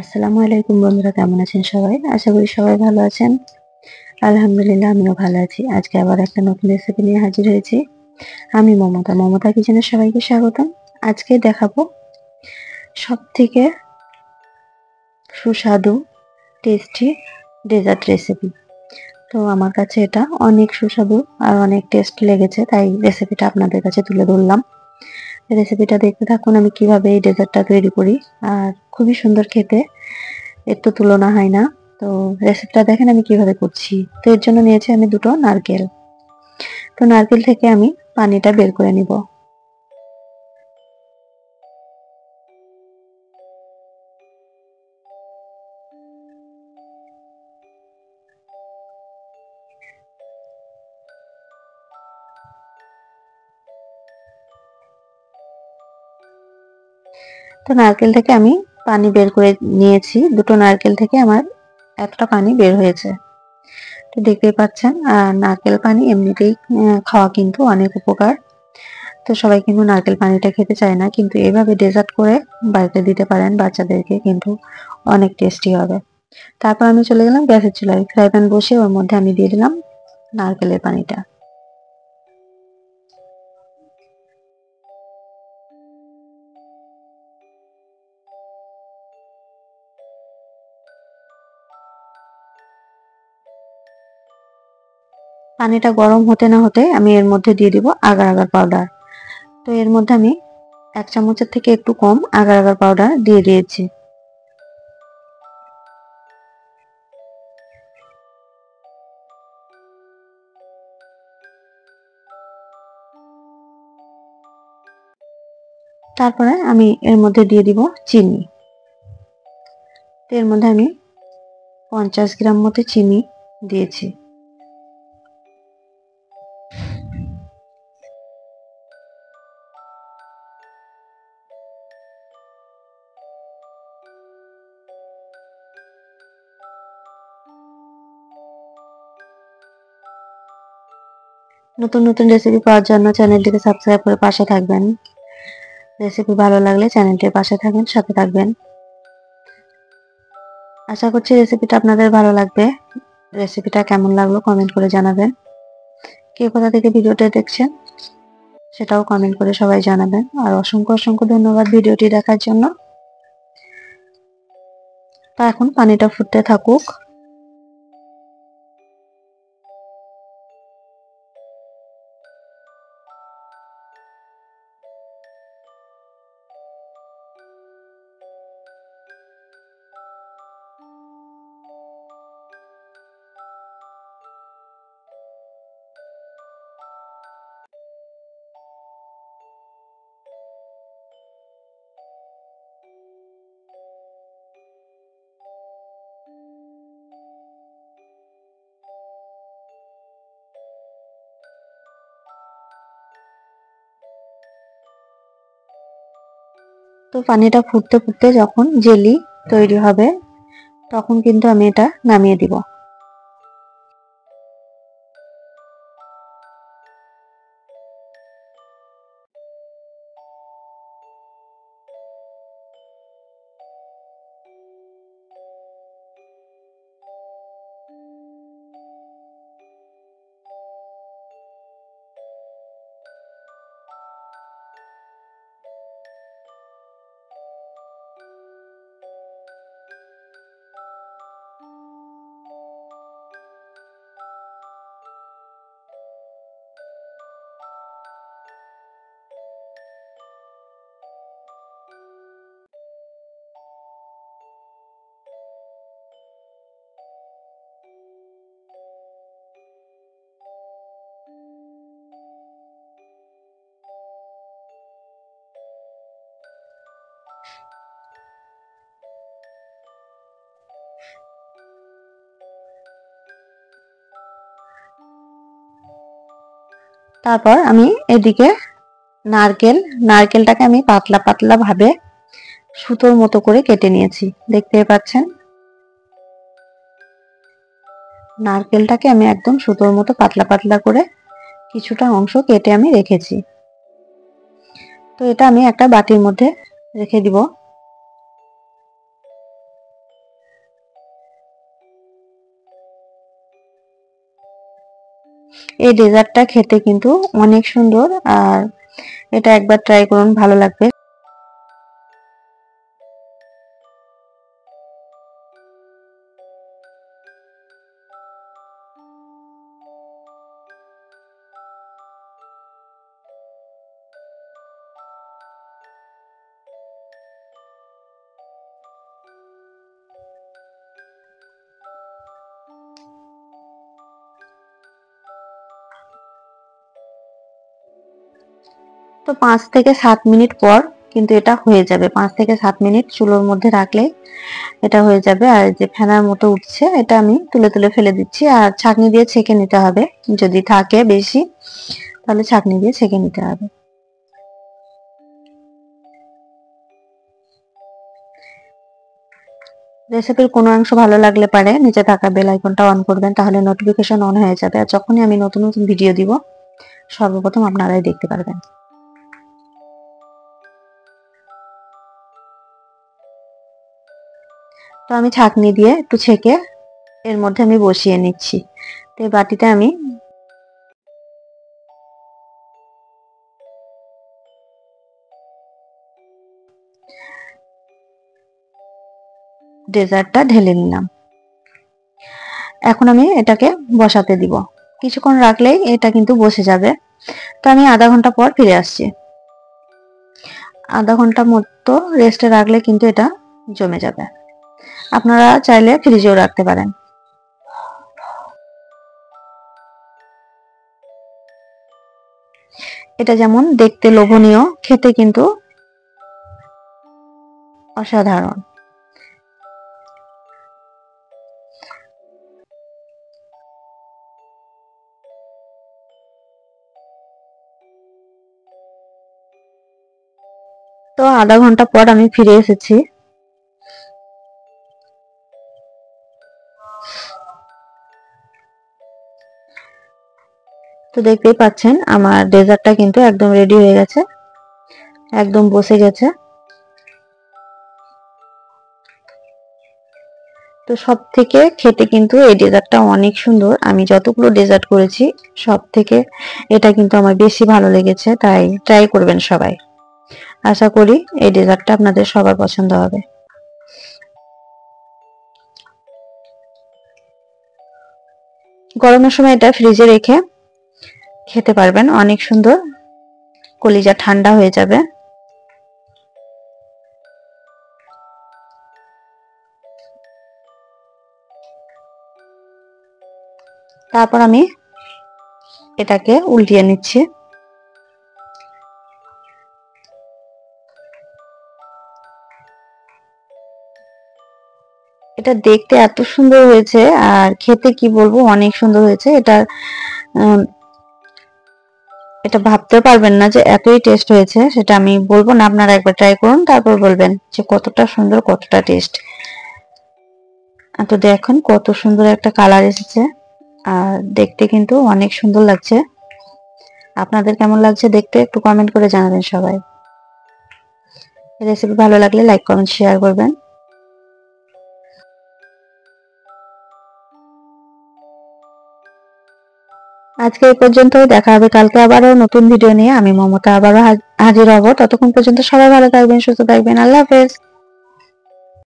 আসসালামু আলাইকুম বন্ধুরা, কেমন আছেন সবাই? আশা করি সবাই ভালো আছেন। আলহামদুলিল্লাহ, আমিও ভালো আছি। আজকে আবার একটা নতুন রেসিপি নিয়ে হাজির হয়েছি। আমি মমতা কিচেনে সবাইকে স্বাগতম। আজকে দেখাবো সবথেকে সুস্বাদু টেস্টি ডেজার্ট রেসিপি। তো আমার কাছে এটা অনেক সুস্বাদু আর অনেক টেস্ট লেগেছে, তাই রেসিপিটা আপনাদের কাছে তুলে ধরলাম। রেসিপিটা দেখতে থাকুন আমি কিভাবে এই ডেজার্টটা তৈরি করি। আর খুবই সুন্দর খেতে, এর তো তুলনা হয় না। তো রেসিপিটা দেখেন আমি কিভাবে করছি। তো এর জন্য নিয়েছি আমি দুটো নারকেল। তো নারকেল থেকে আমি পানিটা বের করে নিব। তো নারকেল থেকে আমি পানি বের করে নিয়েছি। দুটো নারকেল থেকে আমার এতটা পানি বের হয়েছে। তো দেখতেই পাচ্ছেন, নারকেল পানি এমনিতেই খাওয়া কিন্তু অনেক উপকার। তো সবাই কিন্তু নারকেল পানিটা খেতে চায় না, কিন্তু এভাবে ডেজার্ট করে বাড়িতে দিতে পারেন বাচ্চাদেরকে, কিন্তু অনেক টেস্টি হবে। তারপর আমি চলে গেলাম গ্যাসের চুলায়, ফ্রাই প্যান বসিয়ে ওর মধ্যে আমি দিয়ে দিলাম নারকেলের পানিটা। পানিটা গরম হতে না হতে আমি এর মধ্যে দিয়ে দিব আগার আগার পাউডার। তো এর মধ্যে আমি 1 চামচের থেকে একটু কম আগার আগার পাউডার দিয়ে দিয়েছি। তারপরে আমি এর মধ্যে দিয়ে দিব চিনি। তো এর মধ্যে আমি 50 গ্রাম মতো চিনি দিয়েছি। নতুন নতুন রেসিপি পাওয়ার জন্য চ্যানেলটিকে সাবস্ক্রাইব করে পাশে থাকবেন। রেসিপি ভালো লাগলে চ্যানেলটির পাশে থাকবেন, সাথে থাকবেন। আশা করছি রেসিপিটা আপনাদের ভালো লাগবে। রেসিপিটা কেমন লাগলো কমেন্ট করে জানাবেন। কে কোথা থেকে ভিডিওটা দেখছেন সেটাও কমেন্ট করে সবাই জানাবেন। আর অসংখ্য অসংখ্য ধন্যবাদ ভিডিওটি দেখার জন্য। তো এখন পানিটা ফুটতে থাকুক। তো পানিটা ফুটতে ফুটতে যখন জেলি তৈরি হবে, তখন কিন্তু আমি এটা নামিয়ে দিব। তারপর আমি এদিকে নারকেলটাকে আমি পাতলা পাতলা ভাবে সুতোর মতো করে কেটে নিয়েছি। দেখতে পাচ্ছেন, নারকেলটাকে আমি একদম সুতোর মতো পাতলা পাতলা করে কিছুটা অংশ কেটে আমি রেখেছি। তো এটা আমি একটা বাটির মধ্যে রেখে দিব। এই ডেজার্টটা খেতে কিন্তু অনেক সুন্দর, আর এটা একবার ট্রাই করুন, ভালো লাগবে। তো 5 থেকে 7 মিনিট পর কিন্তু এটা হয়ে যাবে। 5 থেকে 7 মিনিট চুলোর মধ্যে রাখলে এটা হয়ে যাবে। আর যে ফেনার মতো উঠছে, এটা আমি তুলে তুলে ফেলে দিচ্ছি। আর ছাঁকনি দিয়ে ছেঁকে নিতে হবে, যদি থাকে বেশি তাহলে ছাঁকনি দিয়ে ছেঁকে নিতে হবে। রেসিপির কোনো অংশ ভালো লাগলে পারে নিচে থাকা বেল আইকনটা অন করবেন, তাহলে নোটিফিকেশন অন হয়ে যাবে। আর যখনই আমি নতুন নতুন ভিডিও দিব, সর্বপ্রথম আপনারাই দেখতে পারবেন। তো আমি ছাঁকনি দিয়ে একটু ছেঁকে এর মধ্যে আমি বসিয়ে নিচ্ছি। তো এই বাটিতে আমি ডেজার্টটা ঢেলে নিলাম। এখন আমি এটাকে বসাতে দিব। কিছুক্ষণ রাখলেই এটা কিন্তু বসে যাবে। তো আমি আধা ঘন্টা পর ফিরে আসছি। আধা ঘন্টা মতো রেস্টে রাখলে কিন্তু এটা জমে যাবে। আপনারা চাইলে ফ্রিজেও রাখতে পারেন। এটা যেমন দেখতে লোভনীয়, খেতে কিন্তু অসাধারণ। তো আধা ঘন্টা পর আমি ফিরে এসেছি। তো দেখতেই পাচ্ছেন আমার ডেজার্টটা কিন্তু একদম রেডি হয়ে গেছে, একদম বসে গেছে। তো সব থেকে খেতে কিন্তু এই ডেজার্টটা অনেক সুন্দর। আমি যতগুলো ডেজার্ট করেছি সব থেকে এটা কিন্তু আমার বেশি ভালো লেগেছে, তাই ট্রাই করবেন সবাই। আশা করি এই ডেজার্টটা আপনাদের সবার পছন্দ হবে। গরমের সময় এটা ফ্রিজে রেখে খেতে পারবেন, অনেক সুন্দর, কলিজা ঠান্ডা হয়ে যাবে। তারপর আমি এটাকে উল্টিয়ে নিচ্ছি। এটা দেখতে এত সুন্দর হয়েছে, আর খেতে কি বলবো, অনেক সুন্দর হয়েছে। এটা ভাবতে পারবেন না যে এতই টেস্ট হয়েছে। সেটা আমি বলবো না, আপনারা একবার ট্রাই করুন, তারপর বলবেন যে কতটা সুন্দর, কতটা টেস্ট। তো দেখুন কত সুন্দর একটা কালার এসেছে, আর দেখতে কিন্তু অনেক সুন্দর লাগছে। আপনাদের কেমন লাগছে দেখতে একটু কমেন্ট করে জানাবেন সবাই। রেসিপি ভালো লাগলে লাইক কমেন্ট শেয়ার করবেন। আজকে এই পর্যন্তই, দেখা হবে কালকে আবারও নতুন ভিডিও নিয়ে। আমি মমতা আবারও হাজির হব। ততক্ষণ পর্যন্ত সবাই ভালো থাকবেন, সুস্থ থাকবেন। আল্লাহ হাফেজ।